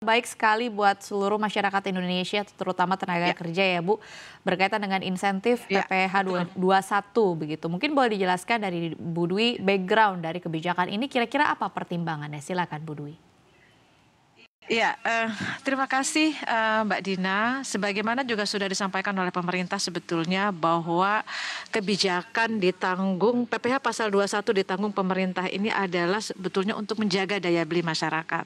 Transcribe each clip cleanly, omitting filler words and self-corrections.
baik sekali buat seluruh masyarakat Indonesia, terutama tenaga Ya, kerja ya Bu, berkaitan dengan insentif ya, PPh betul. 21 begitu. Mungkin boleh dijelaskan dari Bu Dwi background dari kebijakan ini kira-kira apa pertimbangannya? Silakan Bu Dwi. Iya, terima kasih, Mbak Dina. Sebagaimana juga sudah disampaikan oleh pemerintah sebetulnya bahwa kebijakan ditanggung PPh pasal 21 ditanggung pemerintah ini adalah sebetulnya untuk menjaga daya beli masyarakat.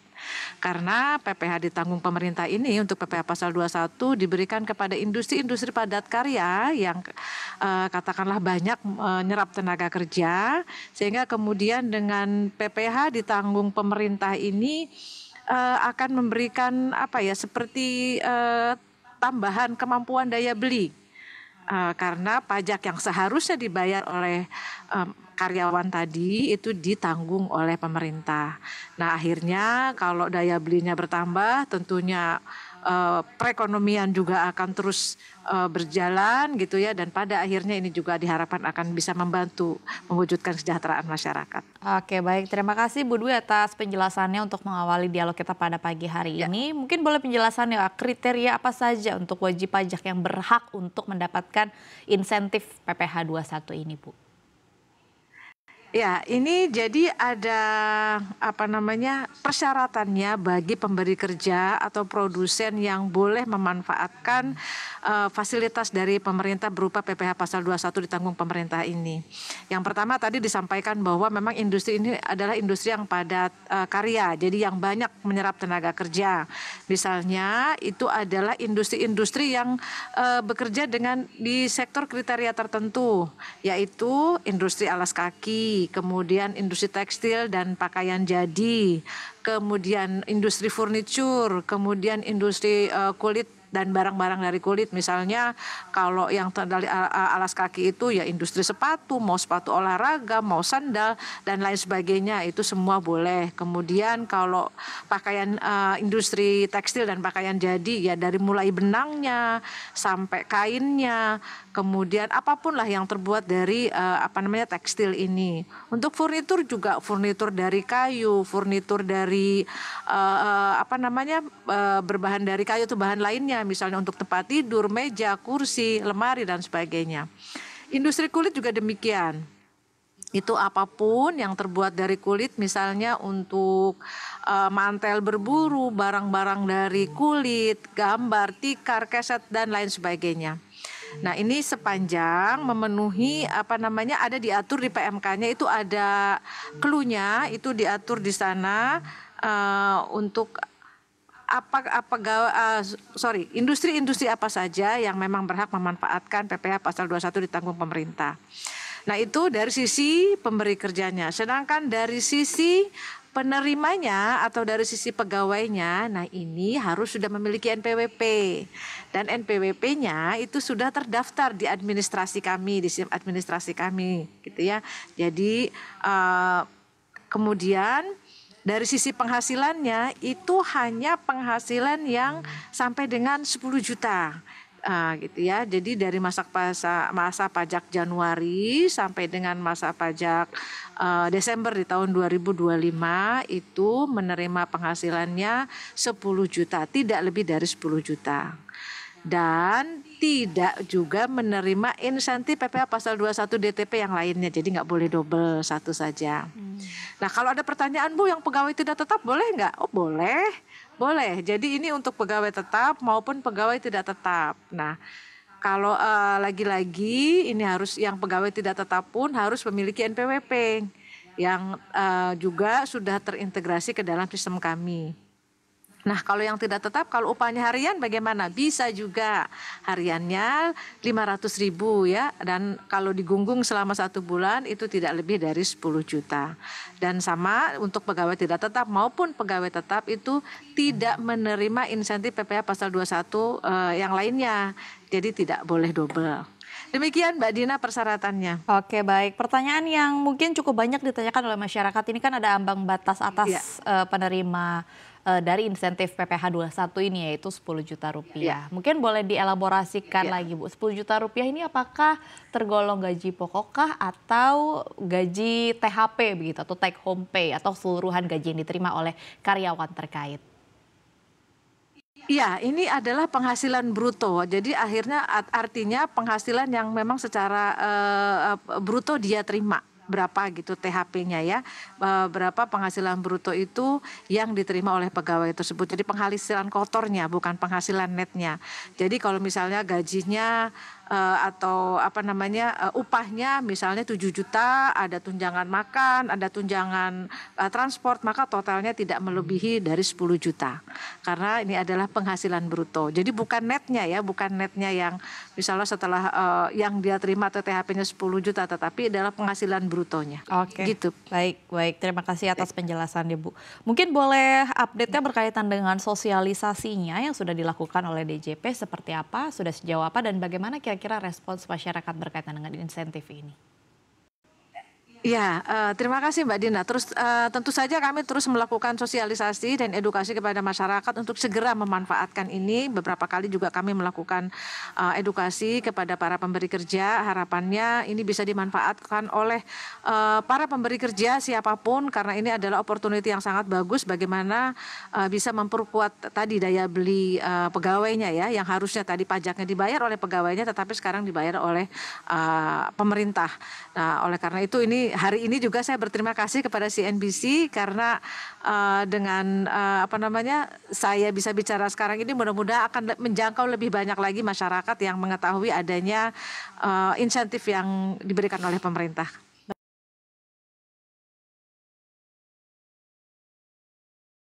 Karena PPh ditanggung pemerintah ini untuk PPh pasal 21 diberikan kepada industri-industri padat karya yang katakanlah banyak menyerap tenaga kerja, sehingga kemudian dengan PPh ditanggung pemerintah ini akan memberikan apa ya, seperti tambahan kemampuan daya beli. Karena pajak yang seharusnya dibayar oleh karyawan tadi itu ditanggung oleh pemerintah. Nah, akhirnya kalau daya belinya bertambah, tentunya perekonomian juga akan terus berjalan gitu ya, dan pada akhirnya ini juga diharapkan akan bisa membantu mewujudkan kesejahteraan masyarakat. Oke baik, terima kasih Bu Dwi atas penjelasannya untuk mengawali dialog kita pada pagi hari Ya. ini. Mungkin boleh penjelasannya kriteria apa saja untuk wajib pajak yang berhak untuk mendapatkan insentif PPh 21 ini Bu? Ya, ini jadi ada apa namanya, persyaratannya bagi pemberi kerja atau produsen yang boleh memanfaatkan fasilitas dari pemerintah berupa PPh pasal 21 ditanggung pemerintah ini. Yang pertama tadi disampaikan bahwa memang industri ini adalah industri yang padat karya, jadi yang banyak menyerap tenaga kerja. Misalnya itu adalah industri-industri yang bekerja dengan di sektor kriteria tertentu, yaitu industri alas kaki, kemudian industri tekstil dan pakaian jadi, kemudian industri furniture, kemudian industri kulit dan barang-barang dari kulit. Misalnya kalau yang dari alas kaki itu ya industri sepatu, mau sepatu olahraga, mau sandal dan lain sebagainya, itu semua boleh. Kemudian kalau pakaian industri tekstil dan pakaian jadi ya dari mulai benangnya sampai kainnya, kemudian apapun lah yang terbuat dari tekstil ini. Untuk furnitur juga furnitur dari kayu, furnitur dari berbahan dari kayu itu bahan lainnya, misalnya untuk tempat tidur, meja, kursi, lemari dan sebagainya. Industri kulit juga demikian. Itu apapun yang terbuat dari kulit, misalnya untuk mantel berburu, barang-barang dari kulit, gambar, tikar, keset dan lain sebagainya. Nah, ini sepanjang memenuhi ada diatur di PMK-nya, itu ada clue-nya, itu diatur di sana untuk industri-industri apa saja yang memang berhak memanfaatkan PPh pasal 21 ditanggung pemerintah. Nah, itu dari sisi pemberi kerjanya. Sedangkan dari sisi penerimanya atau dari sisi pegawainya, nah ini harus sudah memiliki NPWP. Dan NPWP-nya itu sudah terdaftar di administrasi kami, di sistem administrasi kami gitu ya. Jadi kemudian dari sisi penghasilannya itu hanya penghasilan yang sampai dengan 10 juta. Gitu ya. Jadi dari masa pajak Januari sampai dengan masa pajak Desember di tahun 2025 itu menerima penghasilannya 10 juta, tidak lebih dari 10 juta. Dan tidak juga menerima insentif PPh pasal 21 DTP yang lainnya, jadi nggak boleh double, satu saja. Nah, kalau ada pertanyaan, Bu, yang pegawai tidak tetap boleh nggak? Oh, boleh. Boleh. Jadi ini untuk pegawai tetap maupun pegawai tidak tetap. Nah, kalau lagi-lagi ini harus yang pegawai tidak tetap pun harus memiliki NPWP yang juga sudah terintegrasi ke dalam sistem kami. Nah, kalau yang tidak tetap, kalau upahnya harian bagaimana? Bisa juga hariannya 500.000 ya. Dan kalau digunggung selama 1 bulan itu tidak lebih dari 10 juta. Dan sama untuk pegawai tidak tetap maupun pegawai tetap itu tidak menerima insentif PPh pasal 21 yang lainnya. Jadi tidak boleh double. Demikian Mbak Dina persyaratannya. Oke baik, pertanyaan yang mungkin cukup banyak ditanyakan oleh masyarakat ini kan ada ambang batas Ya, atas penerima dari insentif PPh 21 ini yaitu 10 juta rupiah. ya, Mungkin boleh dielaborasikan ya. lagi Bu, 10 juta rupiah ini apakah tergolong gaji pokokkah atau gaji THP begitu atau take home pay atau seluruhan gaji yang diterima oleh karyawan terkait? Iya, ini adalah penghasilan bruto. Jadi akhirnya artinya penghasilan yang memang secara bruto dia terima berapa gitu THP-nya ya. Berapa penghasilan bruto itu yang diterima oleh pegawai tersebut. Jadi penghasilan kotornya bukan penghasilan netnya. Jadi kalau misalnya gajinya atau apa namanya upahnya misalnya 7 juta, ada tunjangan makan, ada tunjangan transport, maka totalnya tidak melebihi dari 10 juta. Karena ini adalah penghasilan bruto. Jadi bukan netnya ya, bukan netnya yang misalnya setelah yang dia terima THP-nya 10 juta, tetapi adalah penghasilan brutonya. Oke, Gitu. baik. Terima kasih atas penjelasannya, Bu. Mungkin boleh update-nya berkaitan dengan sosialisasinya yang sudah dilakukan oleh DJP seperti apa, sudah sejauh apa, dan bagaimana kira-kira respons masyarakat berkaitan dengan insentif ini? Ya, terima kasih Mbak Dina. Terus tentu saja kami terus melakukan sosialisasi dan edukasi kepada masyarakat untuk segera memanfaatkan ini. Beberapa kali juga kami melakukan edukasi kepada para pemberi kerja. Harapannya ini bisa dimanfaatkan oleh para pemberi kerja siapapun, karena ini adalah opportunity yang sangat bagus bagaimana bisa memperkuat tadi daya beli pegawainya ya, yang harusnya tadi pajaknya dibayar oleh pegawainya tetapi sekarang dibayar oleh pemerintah. Nah, oleh karena itu ini hari ini juga saya berterima kasih kepada CNBC karena dengan apa namanya saya bisa bicara sekarang ini, mudah-mudahan akan menjangkau lebih banyak lagi masyarakat yang mengetahui adanya insentif yang diberikan oleh pemerintah.